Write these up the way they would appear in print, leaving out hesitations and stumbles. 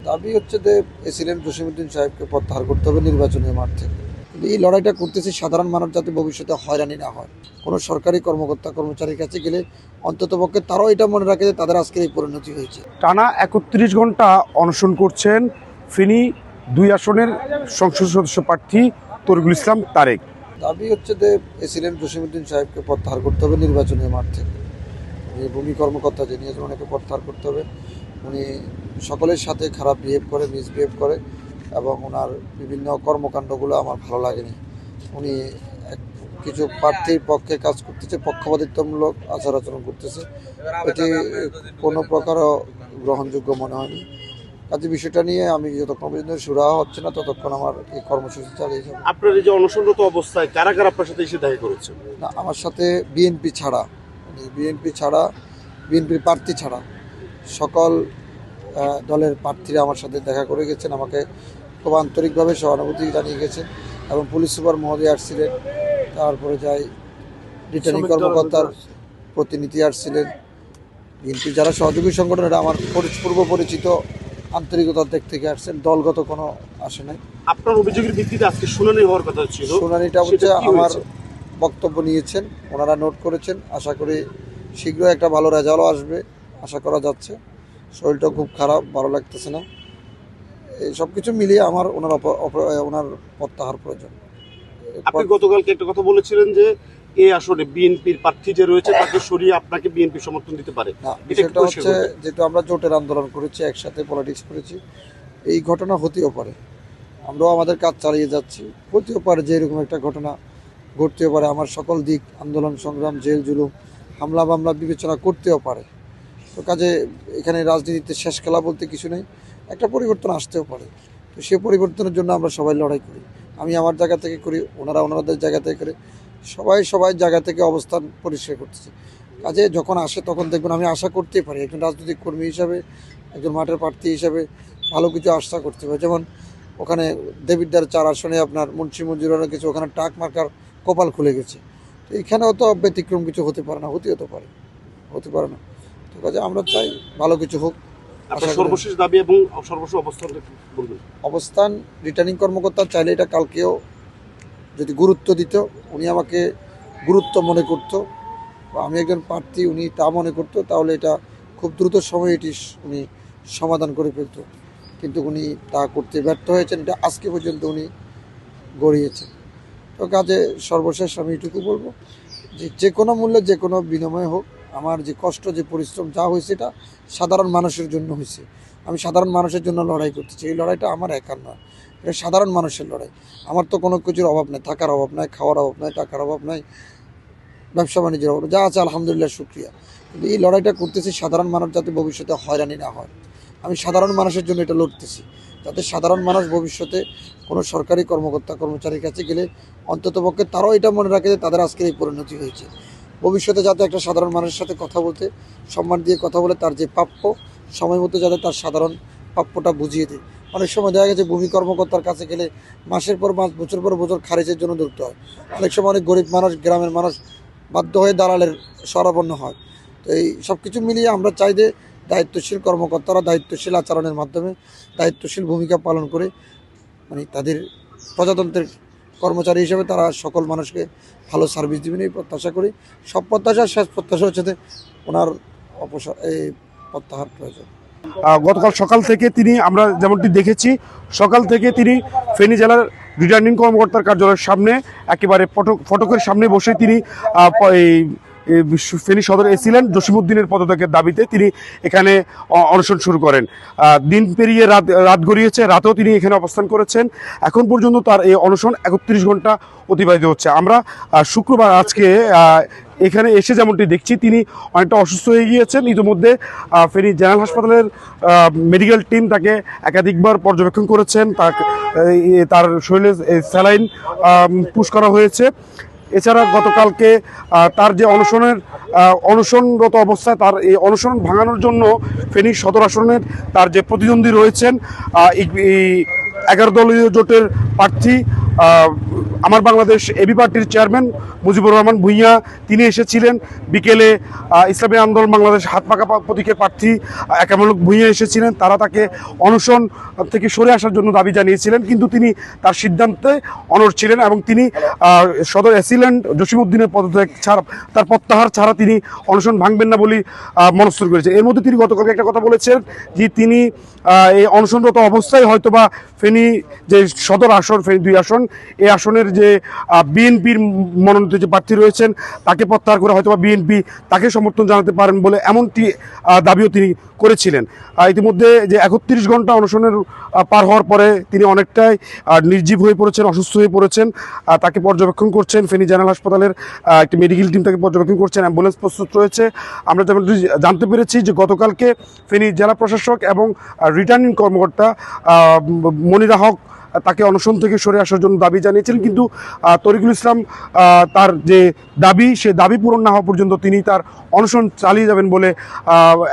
দাবি হচ্ছে যে এসিলেন্ট জসিমউদ্দিন সাহেবকে প্রত্যাহার করতে হবে নির্বাচনের মাঠ থেকে। কিন্তু এই লড়াইটা করতেছি সাধারণ মানুষ যাতে ভবিষ্যতে হয়রানি না হয়। কোনো সরকারি কর্মকর্তা কর্মচারীর কাছে গেলে অন্ততপক্ষে তারাও এটা মনে রাখে যে তাদের আজকের এই পরিণতি হয়েছে। টানা ৩১ ঘন্টা অনশন করছেন ফেনী ২ আসনের সংসদ সদস্য প্রার্থী তরিকুল ইসলাম তারেক। দাবি হচ্ছে যে এসিলেন্ট জসিমউদ্দিন সাহেবকে প্রত্যাহার করতে হবে নির্বাচনের মাঠ থেকে। ভূমি কর্মকর্তা যিনি আছেন ওনাকে প্রত্যাহার করতে হবে। উনি সকলের সাথে খারাপ বিহেভ করে, মিসবিহেভ করে এবং ওনার বিভিন্ন কর্মকাণ্ডগুলো আমার ভালো লাগেনি। উনি কিছু প্রার্থীর পক্ষে কাজ করতেছে, পক্ষপাতিত্বমূলক আচার আচরণ করতেছে, এটি কোনো প্রকারও গ্রহণযোগ্য মনে হয়নি। কাজে বিষয়টা নিয়ে আমি যতক্ষণ পর্যন্ত সুরাহা হচ্ছে না ততক্ষণ আমার এই কর্মসূচি চালিয়ে যাবো। আপনার এই যে অনশনরত অবস্থায় কারা কারা আপনার সাথে এসে দেখা করেছে? না, আমার সাথে বিএনপির প্রার্থী ছাড়া সকল দলের প্রার্থীরা আমার সাথে দেখা করে গেছেন, আমাকে খুব আন্তরিকভাবে সহানুভূতি জানিয়ে গেছেন এবং পুলিশ সুপার মহোদয় আসছিলেন, তারপরে যাই রিটার্নিং কর্মকর্তার প্রতিনিধি আসছিলেন, বিএনপির যারা সহযোগী সংগঠন এটা আমার পূর্ব পরিচিত আন্তরিকতার দিক থেকে আসছেন, দলগত কোনো আসে নাই। আপনার অভিযোগের ভিত্তিতে আজকে শুনানি হওয়ার কথা ছিল, শুনানিটা হচ্ছে আমার বক্তব্য নিয়েছেন, ওনারা নোট করেছেন। আশা করি শীঘ্রই একটা ভালো রেজাল্টও আসবে, আশা করা যাচ্ছে। শরীরটা খুব খারাপ, ভালো লাগতেছে না। এই সব কিছু মিলিয়ে আমার ওনার প্রত্যাহার প্রয়োজন। আপনি গতকালকে একটা কথা বলেছিলেন যে এই আসলে বিএনপির প্রার্থী যে রয়েছে তাকে সরিয়ে আপনাকে বিএনপি সমর্থন দিতে পারে। না, বিষয়টা হচ্ছে যেহেতু আমরা জোটের আন্দোলন করেছি, একসাথে পলিটিক্স করেছি, এই ঘটনা হতেও পারে। আমরাও আমাদের কাজ চালিয়ে যাচ্ছি, হতেও পারে যে এরকম একটা ঘটনা ঘটতেও পারে। আমার সকল দিক আন্দোলন সংগ্রাম, জেল জুলুম, হামলা মামলা বিবেচনা করতেও পারে। তো কাজে এখানে রাজনীতিতে শেষ খেলা বলতে কিছু নেই, একটা পরিবর্তন আসতেও পারে। তো সে পরিবর্তনের জন্য আমরা সবাই লড়াই করি। আমি আমার জায়গা থেকে করি, ওনারা ওনাদের জায়গা থেকে করে, সবাই জায়গা থেকে অবস্থান পরিষ্কার করতেছে। কাজে যখন আসে তখন দেখবেন আমি আশা করতেই পারি একজন রাজনৈতিক কর্মী হিসাবে, একজন মাঠের প্রার্থী হিসাবে ভালো কিছু আশা করতে পারে। যেমন ওখানে দেবিদ্বার ৪ আসনে আপনার মুন্সি মঞ্জুরের কিছু ওখানে টাক মার্কার কপাল খুলে গেছে। তো এখানেও তো ব্যতিক্রম কিছু হতে পারে না, হতে পারে না। তো কাজে আমরা চাই ভালো কিছু হোক। সর্বশেষ দাবি এবং সর্বশেষ অবস্থান রিটার্নিং কর্মকর্তা চাইলে এটা কালকেও যদি গুরুত্ব দিত, উনি আমাকে গুরুত্ব মনে করতো, বা আমি একজন প্রার্থী উনি তা মনে করতো, তাহলে এটা খুব দ্রুত সময়ে এটি উনি সমাধান করে ফেলত। কিন্তু উনি তা করতে ব্যর্থ হয়েছেন, এটা আজকে পর্যন্ত উনি গড়িয়েছেন। তো কাজে সর্বশেষ আমি এটুকু বলবো যে কোনো মূল্যে যে কোনো বিনিময়ে হোক, আমার যে কষ্ট যে পরিশ্রম যা হয়েছে এটা সাধারণ মানুষের জন্য হয়েছে। আমি সাধারণ মানুষের জন্য লড়াই করতেছি। এই লড়াইটা আমার একার নয়, এটা সাধারণ মানুষের লড়াই। আমার তো কোনো কিছুর অভাব নেই, থাকার অভাব নাই, খাওয়ার অভাব নাই, টাকার অভাব নাই, ব্যবসা বাণিজ্যের অভাব যা আছে আলহামদুলিল্লাহ শুক্রিয়া। কিন্তু এই লড়াইটা করতেছি সাধারণ মানুষ যাতে ভবিষ্যতে হয়রানি না হয়। আমি সাধারণ মানুষের জন্য এটা লড়তেছি, যাতে সাধারণ মানুষ ভবিষ্যতে কোনো সরকারি কর্মকর্তা কর্মচারীর কাছে গেলে অন্ততপক্ষে তারাও এটা মনে রাখে যে তাদের আজকের এই পরিণতি হয়েছে। ভবিষ্যতে যাতে একটা সাধারণ মানুষের সাথে কথা বলতে, সম্মান দিয়ে কথা বলে, তার যে প্রাপ্য সময় মতো যাতে তার সাধারণ প্রাপ্যটা বুঝিয়ে দেয়। অনেক সময় দেখা গেছে ভূমি কর্মকর্তার কাছে গেলে মাসের পর মাস, বছর পর বছর খারিজের জন্য ধরতে হয়। অনেক সময় অনেক গরিব মানুষ, গ্রামের মানুষ বাধ্য হয়ে দালালের শরণাপন্ন হয়। তো এই সব কিছু মিলিয়ে আমরা চাই যে দায়িত্বশীল কর্মকর্তারা দায়িত্বশীল আচরণের মাধ্যমে দায়িত্বশীল ভূমিকা পালন করে, মানে তাদের প্রজাতন্ত্রের কর্মচারী হিসেবে তারা সকল মানুষকে ভালো সার্ভিস দেবেন এই প্রত্যাশা করি। সব প্রত্যাশা শেষ প্রত্যাশা হচ্ছে যে ওনার এই প্রত্যাহার প্রয়োজন। গতকাল সকাল থেকে তিনি, আমরা যেমনটি দেখেছি, সকাল থেকে তিনি ফেনী জেলার রিটার্নিং কর্মকর্তার কার্যালয়ের সামনে একেবারে ফটকের সামনে বসে তিনি ফেনী সদর এসিলেন্ট জসিমউদ্দিনের পদত্যাগের দাবিতে তিনি এখানে অনশন শুরু করেন। দিন পেরিয়ে রাত গড়িয়েছে, রাতেও তিনি এখানে অবস্থান করেছেন। এখন পর্যন্ত তার এই অনশন ৩১ ঘন্টা অতিবাহিত হচ্ছে। আমরা শুক্রবার আজকে এখানে এসে যেমনটি দেখছি তিনি অনেকটা অসুস্থ হয়ে গিয়েছেন। ইতিমধ্যে ফেনী জেনারেল হাসপাতালের মেডিকেল টিম তাকে একাধিকবার পর্যবেক্ষণ করেছেন, তার শরীরে স্যালাইন পুশ করা হয়েছে। এছাড়া গতকালকে তার যে অনশনরত অবস্থায় তার এই অনশন ভাঙানোর জন্য ফেনী সদর আসনের তার যে প্রতিদ্বন্দ্বী রয়েছেন 11 দলীয় জোটের প্রার্থী আমার বাংলাদেশ এবি পার্টির চেয়ারম্যান মুজিবুর রহমান ভূঁইয়া তিনি এসেছিলেন। বিকেলে ইসলামী আন্দোলন বাংলাদেশ হাত পাকা প্রতীকের প্রার্থী একামুল হক ভূঁইয়া এসেছিলেন। তারা তাকে অনশন থেকে সরে আসার জন্য দাবি জানিয়েছিলেন, কিন্তু তিনি তার সিদ্ধান্তে অনড় ছিলেন এবং তিনি সদর অ্যাসিল্যান্ড জসিমউদ্দিনের পদত্যাগ ছাড়া, তার প্রত্যাহার ছাড়া তিনি অনশন ভাঙবেন না বলে মনস্থির করেছেন। এর মধ্যে তিনি গতকালকে একটা কথা বলেছেন যে তিনি এই অনশনরত অবস্থায় হয়তোবা ফেনী যে সদর আসন, ফেনী 2 আসন, এই আসনের যে বিএনপির মনোনীত যে প্রার্থী রয়েছেন তাকে প্রত্যাহার করে হয়তোবা বিএনপি তাকে সমর্থন জানাতে পারেন বলে এমনটি দাবিও তিনি করেছিলেন। ইতিমধ্যে যে 31 ঘন্টা অনশনের পার হওয়ার পরে তিনি অনেকটাই নির্জীব হয়ে পড়েছেন, অসুস্থ হয়ে পড়েছেন। তাকে পর্যবেক্ষণ করছেন ফেনী জেনারেল হাসপাতালের একটি মেডিকেল টিম, তাকে পর্যবেক্ষণ করছেন, অ্যাম্বুলেন্স প্রস্তুত রয়েছে। আমরা যেমন জানতে পেরেছি যে গতকালকে ফেনী জেলা প্রশাসক এবং রিটার্নিং কর্মকর্তা মনিরা হক তাকে অনশন থেকে সরে আসার জন্য দাবি জানিয়েছিলেন, কিন্তু তরিকুল ইসলাম তার যে দাবি, সে দাবি পূরণ না হওয়া পর্যন্ত তিনি তার অনশন চালিয়ে যাবেন বলে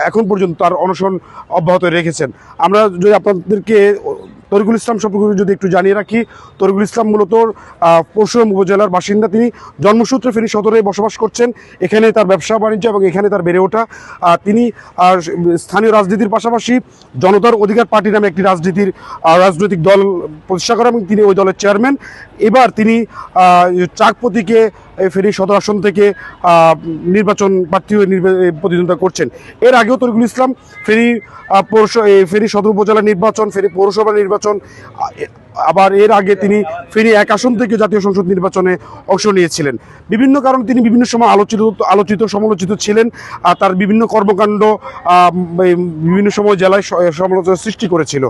এখন পর্যন্ত তার অনশন অব্যাহত রেখেছেন। আমরা যদি আপনাদেরকে তরিকুল ইসলাম সম্পর্কে যদি একটু জানিয়ে রাখি, তরিকুল ইসলাম মূলত পরশুরাম উপজেলার বাসিন্দা। তিনি জন্মসূত্রে ফেনী সদরে বসবাস করছেন, এখানে তার ব্যবসা বাণিজ্য এবং এখানে তার বেড়ে ওঠা। তিনি স্থানীয় রাজনীতির পাশাপাশি জনতার অধিকার পার্টি নামে একটি রাজনৈতিক দল প্রতিষ্ঠা করেন এবং তিনি ওই দলের চেয়ারম্যান। এবার তিনি চাক প্রতীকে ফেনী সদর আসন থেকে নির্বাচন প্রার্থী হয়ে প্রতিদ্বন্দ্বিতা করছেন। এর আগেও তরিকুল ইসলাম ফেনী সদর উপজেলা নির্বাচন, ফেনী পৌরসভা নির্বাচন, আবার এর আগে তিনি ফেনী 1 আসন থেকে জাতীয় সংসদ নির্বাচনে অংশ নিয়েছিলেন। বিভিন্ন কারণে তিনি বিভিন্ন সময় আলোচিত সমালোচিত ছিলেন। তার বিভিন্ন কর্মকাণ্ড বিভিন্ন সময় জেলায় সমালোচনার সৃষ্টি করেছিল।